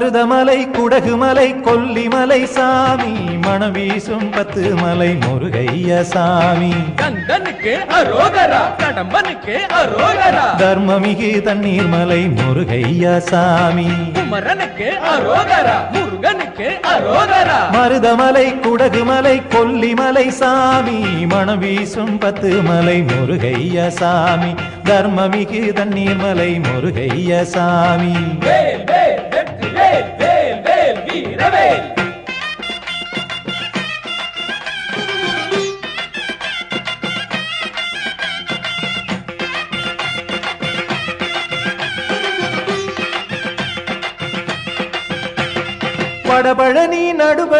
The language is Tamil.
மருதமலை குடகுமலை கொல்லிமலை சாமி மணம் வீசும் 10 மலை முருகையா சாமி கந்தனுக்கு அரோகரா கடம்பனுக்கு அரோகரா தர்மமிகு தண்ணீர் மலை முருகையா சாமி குமரனுக்கு அரோகரா முருகனுக்கு அரோகரா மருதமலை குடகுமலை கொல்லிமலை சாமி மணம் வீசும் 10 மலை முருகையா சாமி தர்மமிகு தண்ணீர் மலை முருகையா சாமி வேல் வேல் வெற்றி வேல் வேல் வேல் வீரவேல் வடபழனி நடுபழ